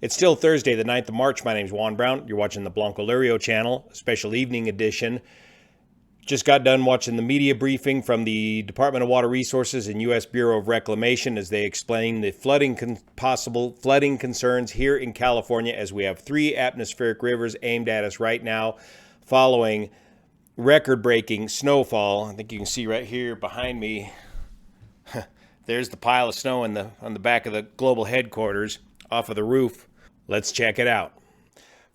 It's still Thursday, the 9th of March. My name is Juan Brown. You're watching the Blanco Lirio channel, special evening edition. Just got done watching the media briefing from the Department of Water Resources and U.S. Bureau of Reclamation as they explain the possible flooding concerns here in California, as we have 3 atmospheric rivers aimed at us right now following record-breaking snowfall. I think you can see right here behind me, there's the pile of snow on the back of the global headquarters off of the roof. Let's check it out.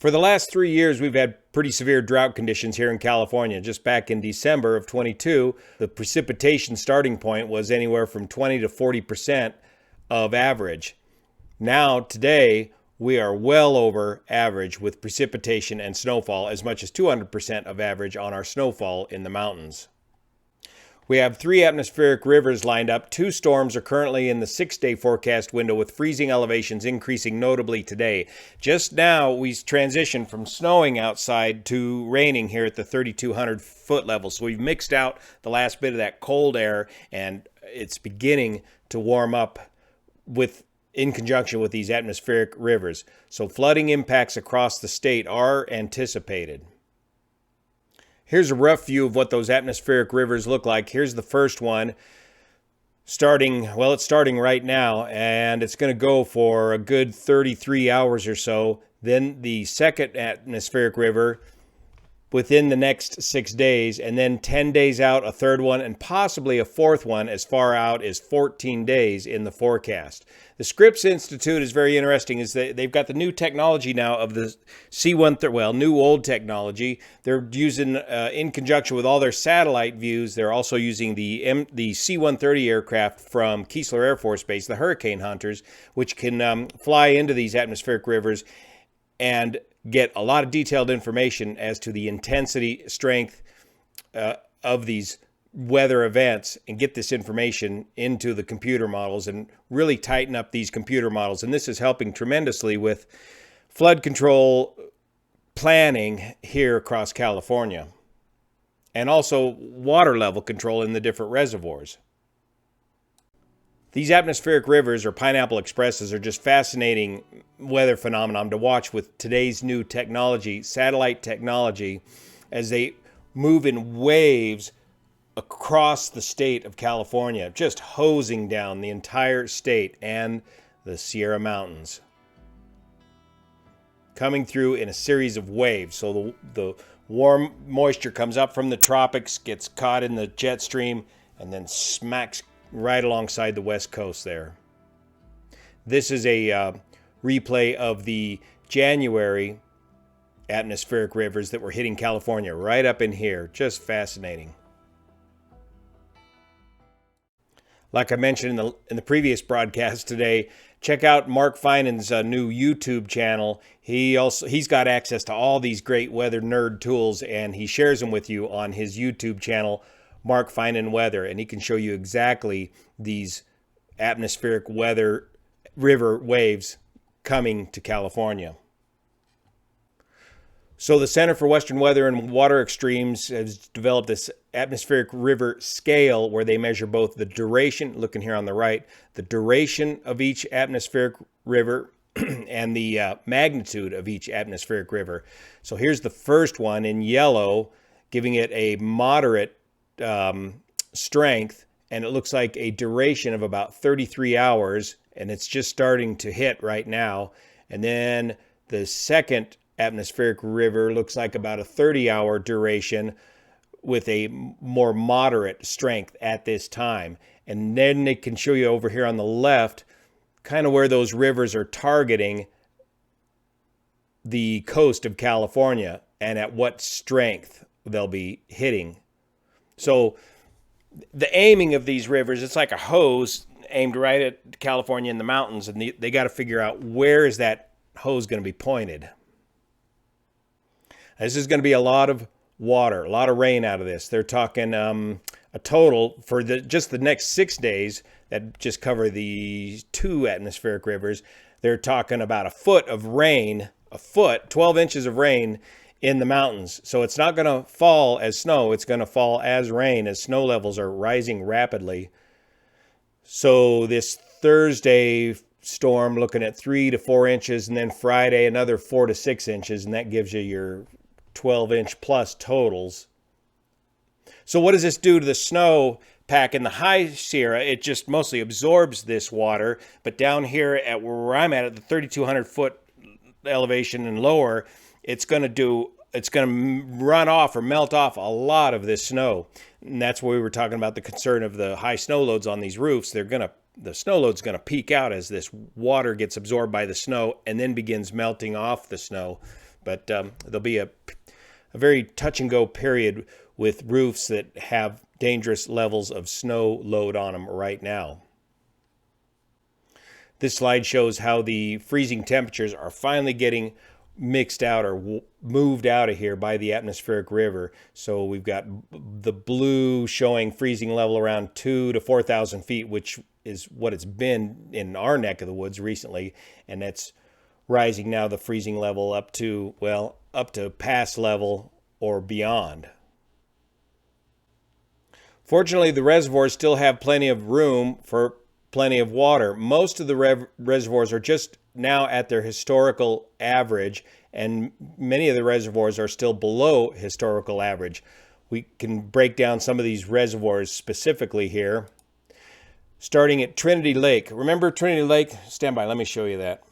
For the last 3 years, we've had pretty severe drought conditions here in California. Just back in December of 22, the precipitation starting point was anywhere from 20 to 40% of average. Now, today, we are well over average with precipitation and snowfall, as much as 200% of average on our snowfall in the mountains. We have 3 atmospheric rivers lined up. 2 storms are currently in the 6-day forecast window, with freezing elevations increasing notably today. Just now, we transitioned from snowing outside to raining here at the 3,200 foot level. So we've mixed out the last bit of that cold air, and it's beginning to warm up in conjunction with these atmospheric rivers. So flooding impacts across the state are anticipated. Here's a rough view of what those atmospheric rivers look like. Here's the first one it's starting right now, and it's going to go for a good 33 hours or so. Then the second atmospheric river within the next 6 days, and then 10 days out, a third one, and possibly a fourth one as far out as 14 days in the forecast. The Scripps Institute is very interesting. They've got the new technology now of the C-130, new old technology. They're using, in conjunction with all their satellite views, they're also using the C-130 aircraft from Keesler Air Force Base, the Hurricane Hunters, which can fly into these atmospheric rivers and get a lot of detailed information as to the intensity, strength of these weather events, and get this information into the computer models and really tighten up these computer models. And this is helping tremendously with flood control planning here across California, and also water level control in the different reservoirs. These atmospheric rivers, or Pineapple Expresses, are just fascinating weather phenomenon to watch with today's new technology, satellite technology, as they move in waves across the state of California, just hosing down the entire state and the Sierra Mountains, coming through in a series of waves. So the warm moisture comes up from the tropics, gets caught in the jet stream, and then smacks right alongside the west coast there. This is a replay of the January atmospheric rivers that were hitting California right up in here. Just fascinating. Like I mentioned in the previous broadcast today, check out Mark Finan's new YouTube channel. He's got access to all these great weather nerd tools, and he shares them with you on his YouTube channel, Mark Finan Weather, and he can show you exactly these atmospheric weather river waves coming to California. So the Center for Western Weather and Water Extremes has developed this atmospheric river scale where they measure both the duration, looking here on the right, the duration of each atmospheric river and the magnitude of each atmospheric river. So here's the first one in yellow, giving it a moderate strength, and it looks like a duration of about 33 hours, and it's just starting to hit right now. And then the second atmospheric river looks like about a 30-hour duration with a more moderate strength at this time. And then they can show you over here on the left kind of where those rivers are targeting the coast of California and at what strength they'll be hitting. So the aiming of these rivers, it's like a hose aimed right at California in the mountains, and they got to figure out where is that hose going to be pointed. This is going to be a lot of water, a lot of rain out of this. They're talking a total for just the next 6 days that just cover the 2 atmospheric rivers. They're talking about a foot of rain, 12 inches of rain in the mountains. So it's not going to fall as snow. It's going to fall as rain as snow levels are rising rapidly. So this Thursday, storm looking at 3 to 4 inches, and then Friday another 4 to 6 inches, and that gives you your 12-inch plus totals. So what does this do to the snow pack in the high Sierra? It just mostly absorbs this water, but down here at where I'm at the 3,200 foot elevation and lower, it's going to run off or melt off a lot of this snow. And that's where we were talking about the concern of the high snow loads on these roofs. The snow load's going to peak out as this water gets absorbed by the snow and then begins melting off the snow. But there'll be a very touch and go period with roofs that have dangerous levels of snow load on them right now. This slide shows how the freezing temperatures are finally getting mixed out or moved out of here by the atmospheric river. So we've got the blue showing freezing level around 2,000 to 4,000 feet, which is what it's been in our neck of the woods recently. And that's rising now, the freezing level up to pass level or beyond. Fortunately, the reservoirs still have plenty of room for plenty of water. Most of the reservoirs are just now at their historical average, and many of the reservoirs are still below historical average. We can break down some of these reservoirs specifically here, starting at Trinity Lake. Remember Trinity Lake? Stand by, let me show you that.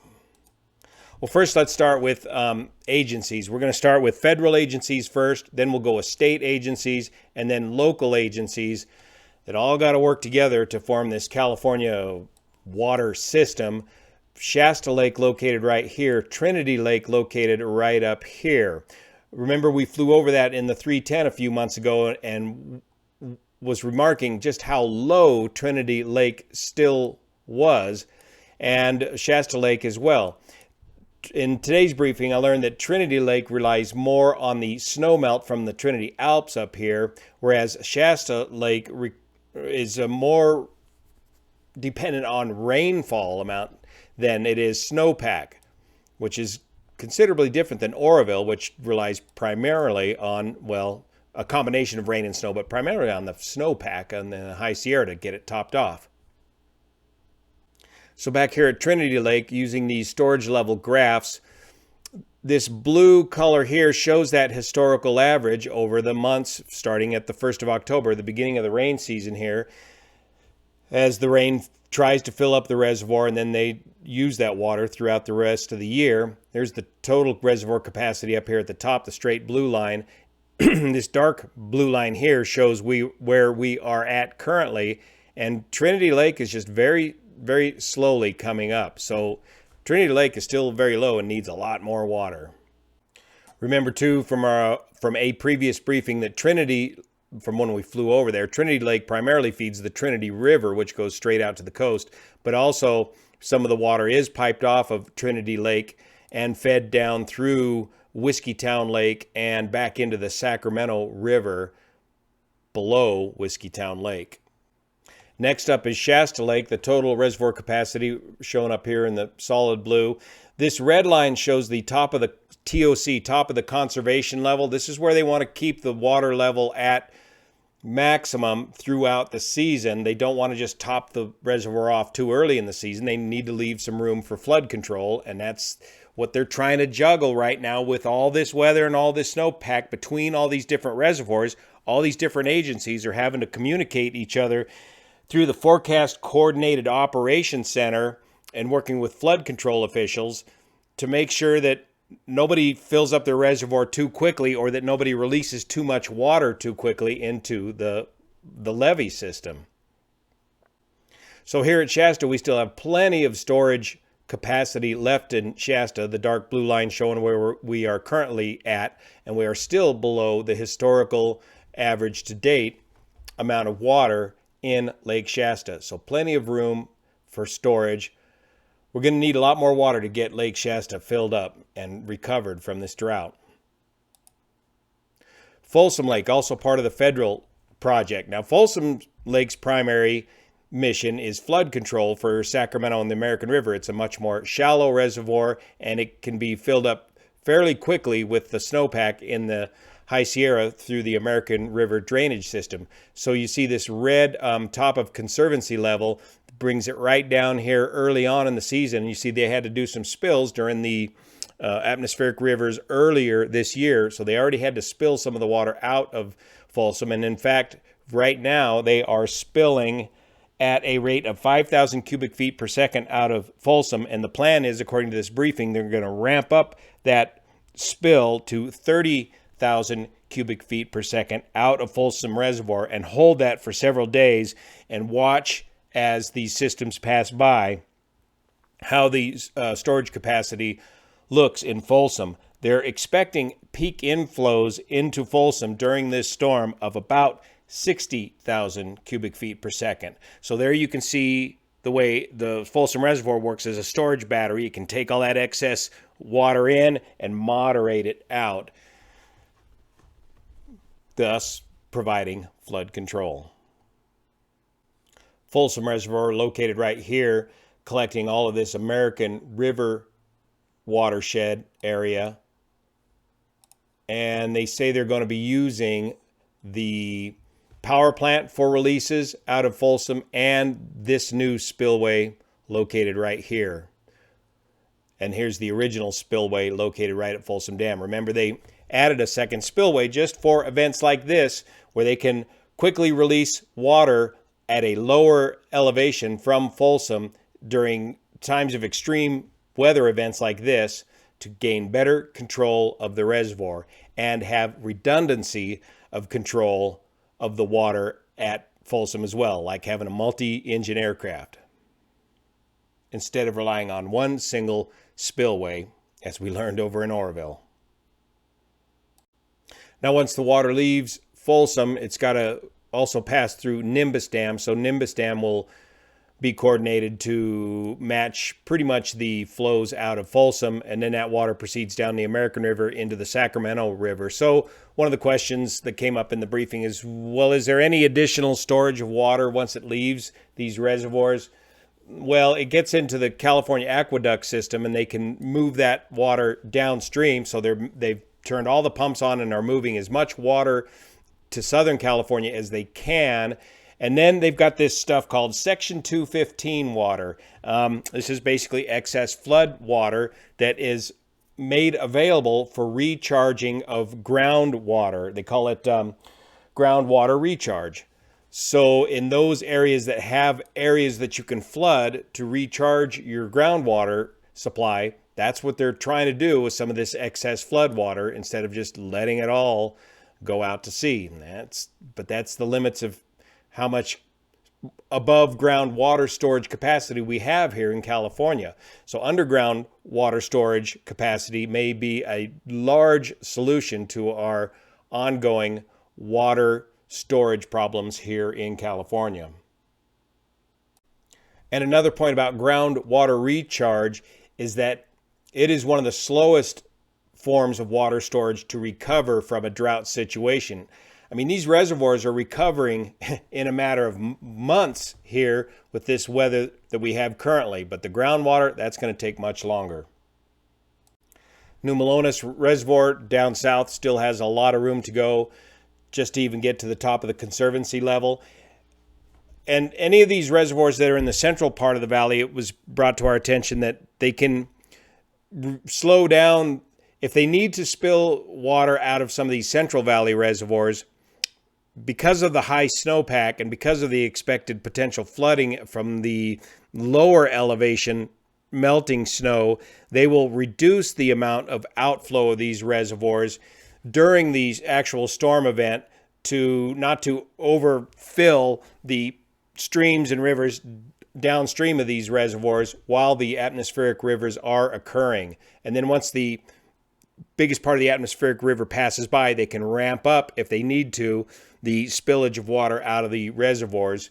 Well, first let's start with agencies. We're going to start with federal agencies first, then we'll go with state agencies, and then local agencies that all got to work together to form this California water system. Shasta Lake located right here, Trinity Lake located right up here. Remember, we flew over that in the 310 a few months ago and was remarking just how low Trinity Lake still was, and Shasta Lake as well. In today's briefing, I learned that Trinity Lake relies more on the snowmelt from the Trinity Alps up here, whereas Shasta Lake is more dependent on rainfall amount than it is snowpack, which is considerably different than Oroville, which relies primarily on, well, a combination of rain and snow, but primarily on the snowpack on the high Sierra to get it topped off. So back here at Trinity Lake, using these storage level graphs, this blue color here shows that historical average over the months starting at the 1st of October, the beginning of the rain season here, as the rain tries to fill up the reservoir and then they use that water throughout the rest of the year. There's the total reservoir capacity up here at the top, the straight blue line. This dark blue line here shows where we are at currently, and Trinity Lake is just very, very slowly coming up. So Trinity Lake is still very low and needs a lot more water. Remember too from a previous briefing that Trinity, from when we flew over there, Trinity Lake primarily feeds the Trinity River, which goes straight out to the coast, but also some of the water is piped off of Trinity Lake and fed down through Whiskeytown Lake and back into the Sacramento River below Whiskeytown Lake. Next up is Shasta Lake, the total reservoir capacity shown up here in the solid blue. This red line shows the top of the TOC, top of the conservation level. This is where they want to keep the water level at maximum throughout the season. They don't want to just top the reservoir off too early in the season. They need to leave some room for flood control, and that's what they're trying to juggle right now with all this weather and all this snowpack between all these different reservoirs. All these different agencies are having to communicate each other through the Forecast Coordinated Operations Center and working with flood control officials to make sure that nobody fills up their reservoir too quickly or that nobody releases too much water too quickly into the levee system. So here at Shasta, we still have plenty of storage capacity left in Shasta, the dark blue line showing where we are currently at, and we are still below the historical average to date amount of water in Lake Shasta. So plenty of room for storage. We're going to need a lot more water to get Lake Shasta filled up and recovered from this drought. Folsom Lake, also part of the federal project. Now, Folsom Lake's primary mission is flood control for Sacramento and the American River. It's a much more shallow reservoir, and it can be filled up fairly quickly with the snowpack in the High Sierra through the American River drainage system. So you see this red top of conservancy level. brings it right down here early on in the season. And you see they had to do some spills during the atmospheric rivers earlier this year, so they already had to spill some of the water out of Folsom. And in fact, right now they are spilling at a rate of 5,000 cubic feet per second out of Folsom. And the plan is, according to this briefing, they're going to ramp up that spill to 30,000 cubic feet per second out of Folsom Reservoir and hold that for several days and watch as these systems pass by how the storage capacity looks in Folsom. They're expecting peak inflows into Folsom during this storm of about 60,000 cubic feet per second. So there you can see the way the Folsom Reservoir works as a storage battery. You can take all that excess water in and moderate it out, thus providing flood control. Folsom Reservoir, located right here, collecting all of this American River watershed area. And they say they're going to be using the power plant for releases out of Folsom and this new spillway located right here. And here's the original spillway located right at Folsom Dam. Remember, they added a second spillway just for events like this, where they can quickly release water at a lower elevation from Folsom during times of extreme weather events like this, to gain better control of the reservoir and have redundancy of control of the water at Folsom as well, like having a multi-engine aircraft, instead of relying on one single spillway, as we learned over in Oroville. Now, once the water leaves Folsom, it's got to also pass through Nimbus Dam. So Nimbus Dam will be coordinated to match pretty much the flows out of Folsom, and then that water proceeds down the American River into the Sacramento River. So one of the questions that came up in the briefing is, well, is there any additional storage of water once it leaves these reservoirs? Well, it gets into the California aqueduct system, and they can move that water downstream. So they've turned all the pumps on and are moving as much water to Southern California as they can. And then they've got this stuff called Section 215 water. This is basically excess flood water that is made available for recharging of groundwater. They call it groundwater recharge. So in those areas that have areas that you can flood to recharge your groundwater supply, that's what they're trying to do with some of this excess flood water, instead of just letting it all go out to sea. But that's the limits of how much above ground water storage capacity we have here in California. So underground water storage capacity may be a large solution to our ongoing water storage problems here in California. And another point about groundwater recharge is that it is one of the slowest forms of water storage to recover from a drought situation. I mean, these reservoirs are recovering in a matter of months here with this weather that we have currently, but the groundwater, that's going to take much longer. New Melones Reservoir down south still has a lot of room to go just to even get to the top of the conservancy level. And any of these reservoirs that are in the central part of the valley, it was brought to our attention that they can slow down if they need to spill water out of some of these Central Valley reservoirs. Because of the high snowpack and because of the expected potential flooding from the lower elevation melting snow, they will reduce the amount of outflow of these reservoirs during the actual storm event to not to overfill the streams and rivers downstream of these reservoirs while the atmospheric rivers are occurring. And then once the biggest part of the atmospheric river passes by, they can ramp up, if they need to, the spillage of water out of the reservoirs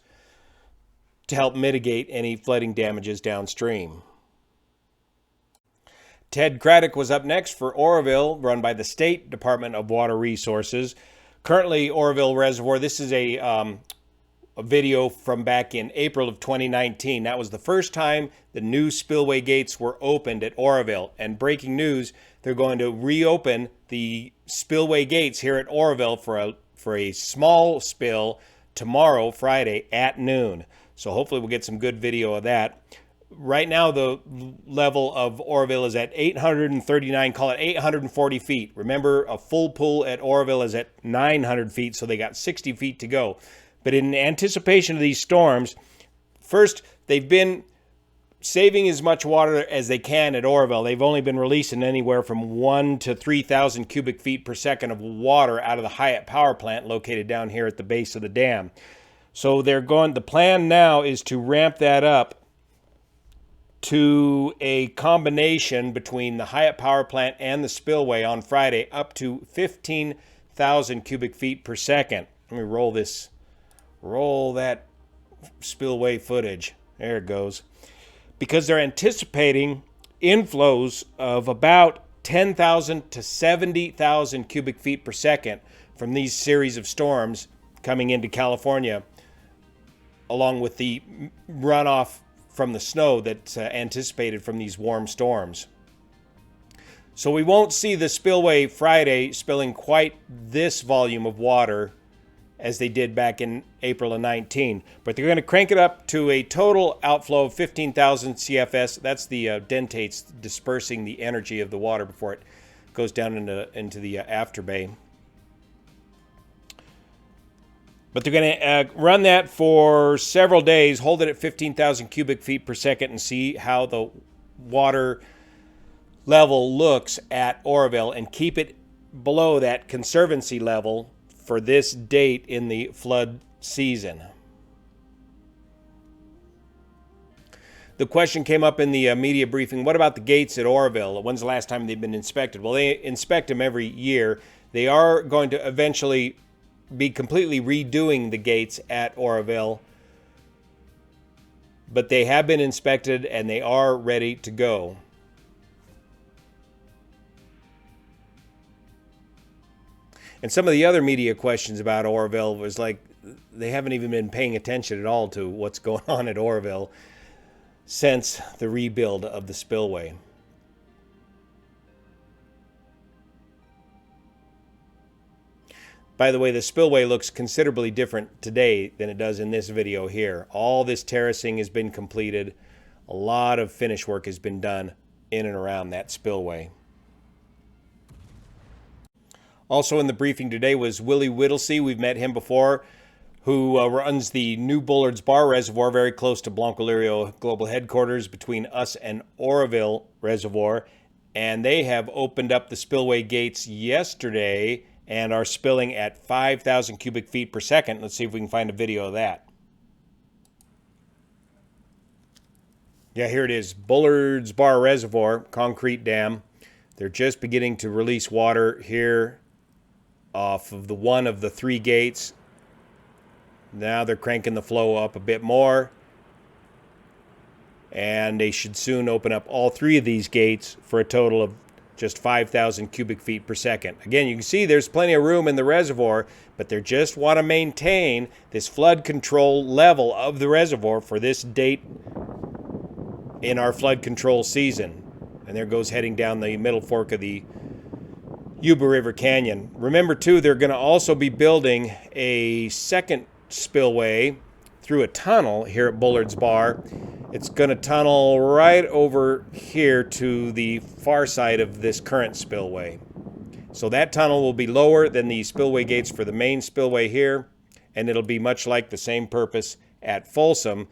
to help mitigate any flooding damages downstream. Ted Craddock was up next for Oroville, run by the State Department of Water Resources. Currently, Oroville Reservoir, this is a video from back in April of 2019. That was the first time the new spillway gates were opened at Oroville. And breaking news, they're going to reopen the spillway gates here at Oroville for a small spill tomorrow, Friday, at noon. So hopefully we'll get some good video of that. Right now, the level of Oroville is at 839, call it 840 feet. Remember, a full pool at Oroville is at 900 feet, so they got 60 feet to go. But in anticipation of these storms, first, they've been saving as much water as they can at Oroville. They've only been releasing anywhere from 1,000 to 3,000 cubic feet per second of water out of the Hyatt power plant located down here at the base of the dam. So the plan now is to ramp that up to a combination between the Hyatt power plant and the spillway on Friday up to 15,000 cubic feet per second. Let me roll that spillway footage. There it goes. Because they're anticipating inflows of about 10,000 to 70,000 cubic feet per second from these series of storms coming into California, along with the runoff from the snow that's anticipated from these warm storms. So we won't see the spillway Friday spilling quite this volume of water as they did back in April of 19. But they're going to crank it up to a total outflow of 15,000 CFS. That's the dentates dispersing the energy of the water before it goes down into the afterbay. But they're going to run that for several days, hold it at 15,000 cubic feet per second, and see how the water level looks at Oroville and keep it below that conservancy level for this date in the flood season. The question came up in the media briefing, what about the gates at Oroville? When's the last time they've been inspected? Well, they inspect them every year. They are going to eventually be completely redoing the gates at Oroville, but they have been inspected and they are ready to go. And some of the other media questions about Oroville was like, they haven't even been paying attention at all to what's going on at Oroville since the rebuild of the spillway. By the way, the spillway looks considerably different today than it does in this video here. All this terracing has been completed. A lot of finish work has been done in and around that spillway. Also in the briefing today was Willie Whittlesey. We've met him before, who runs the new Bullards Bar Reservoir very close to Blanco Lirio Global Headquarters between us and Oroville Reservoir. And they have opened up the spillway gates yesterday and are spilling at 5,000 cubic feet per second. Let's see if we can find a video of that. Yeah, here it is. Bullards Bar Reservoir, concrete dam. They're just beginning to release water here off of one of the three gates. Now they're cranking the flow up a bit more. And they should soon open up all three of these gates for a total of just 5,000 cubic feet per second. Again, you can see there's plenty of room in the reservoir, but they just want to maintain this flood control level of the reservoir for this date in our flood control season. And there goes heading down the middle fork of the Yuba River Canyon. Remember, too, they're going to also be building a second spillway through a tunnel here at Bullards Bar. It's going to tunnel right over here to the far side of this current spillway. So that tunnel will be lower than the spillway gates for the main spillway here, and it'll be much like the same purpose at Folsom,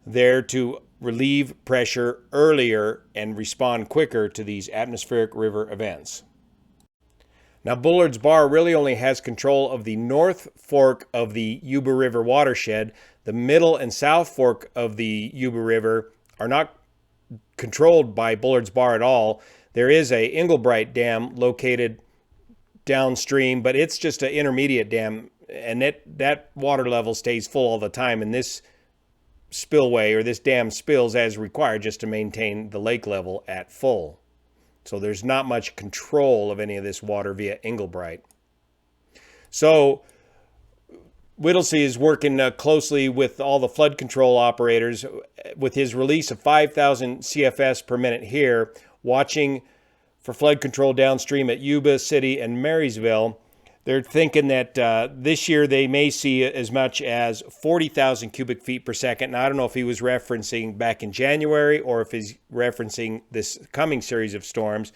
there to relieve pressure earlier and respond quicker to these atmospheric river events. Now, Bullards Bar really only has control of the north fork of the Yuba River watershed. The middle and south fork of the Yuba River are not controlled by Bullards Bar at all. There is a Englebright Dam located downstream, but it's just an intermediate dam, and that water level stays full all the time, and this spillway or this dam spills as required just to maintain the lake level at full. So there's not much control of any of this water via Englebright. So Whittlesey is working closely with all the flood control operators with his release of 5,000 CFS per minute here, watching for flood control downstream at Yuba City and Marysville. They're thinking that this year they may see as much as 40,000 cubic feet per second. Now, I don't know if he was referencing back in January or if he's referencing this coming series of storms,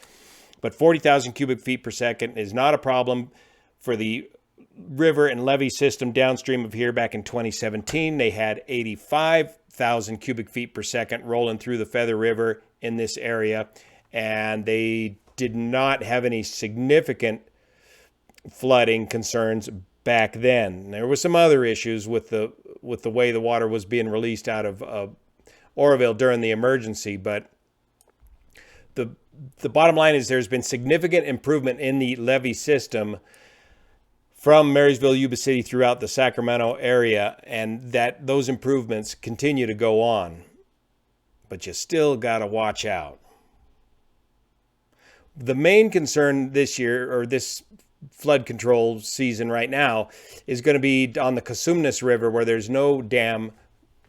but 40,000 cubic feet per second is not a problem for the river and levee system downstream of here. Back in 2017, they had 85,000 cubic feet per second rolling through the Feather River in this area, and they did not have any significant flooding concerns back then. There were some other issues with the way the water was being released out of Oroville during the emergency, but the bottom line is there's been significant improvement in the levee system from Marysville, Yuba City throughout the Sacramento area, and that those improvements continue to go on. But you still got to watch out. The main concern this year, or this flood control season right now, is going to be on the Cosumnes River, where there's no dam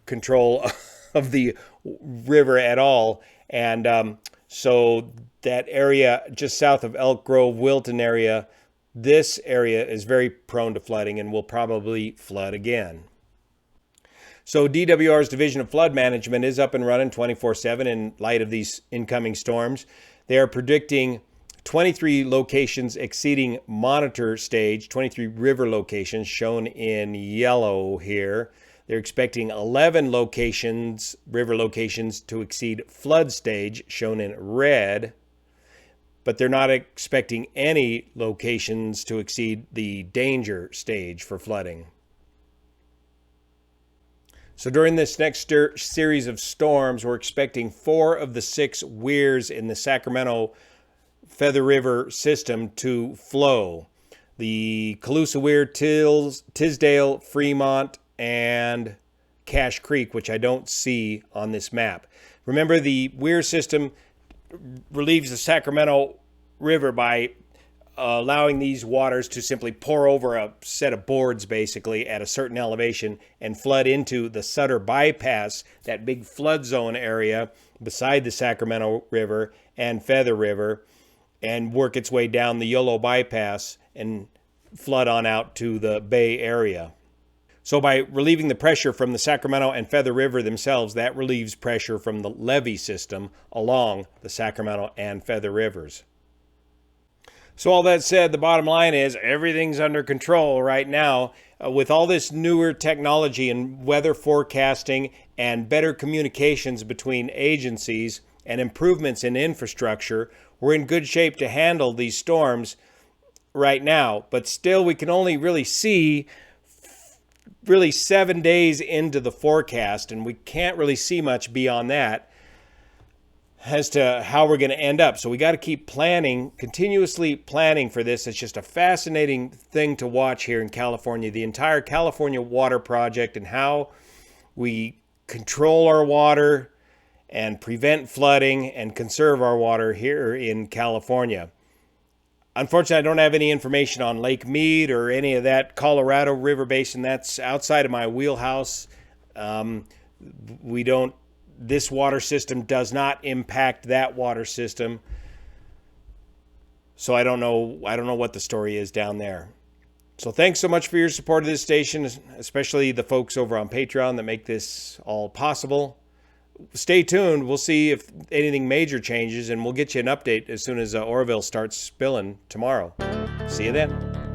control of the river at all. And so that area just south of Elk Grove, Wilton area, this area is very prone to flooding and will probably flood again. So DWR's Division of Flood Management is up and running 24/7 in light of these incoming storms. They are predicting 23 locations exceeding monitor stage, 23 river locations shown in yellow here. They're expecting 11 locations, river locations, to exceed flood stage, shown in red. But they're not expecting any locations to exceed the danger stage for flooding. So during this next series of storms, we're expecting 4 of the 6 weirs in the Sacramento Feather River system to flow. The Colusa Weir, Tisdale, Fremont, and Cache Creek, which I don't see on this map. Remember, the Weir system relieves the Sacramento River by allowing these waters to simply pour over a set of boards, basically, at a certain elevation and flood into the Sutter Bypass, that big flood zone area beside the Sacramento River and Feather River, and work its way down the Yolo Bypass and flood on out to the Bay area. So by relieving the pressure from the Sacramento and Feather River themselves, that relieves pressure from the levee system along the Sacramento and Feather Rivers. So all that said, the bottom line is everything's under control right now. With all this newer technology and weather forecasting and better communications between agencies and improvements in infrastructure, we're in good shape to handle these storms right now. But still, we can only really see 7 days into the forecast, and we can't really see much beyond that as to how we're going to end up. So we got to keep planning, continuously planning for this. It's just a fascinating thing to watch here in California, the entire California Water Project, and how we control our water and prevent flooding and conserve our water here in California. Unfortunately, I don't have any information on Lake Mead or any of that Colorado River Basin. That's outside of my wheelhouse. This water system does not impact that water system. So I don't know what the story is down there. So thanks so much for your support of this station, especially the folks over on Patreon that make this all possible. Stay tuned. We'll see if anything major changes, and we'll get you an update as soon as Oroville starts spilling tomorrow. See you then.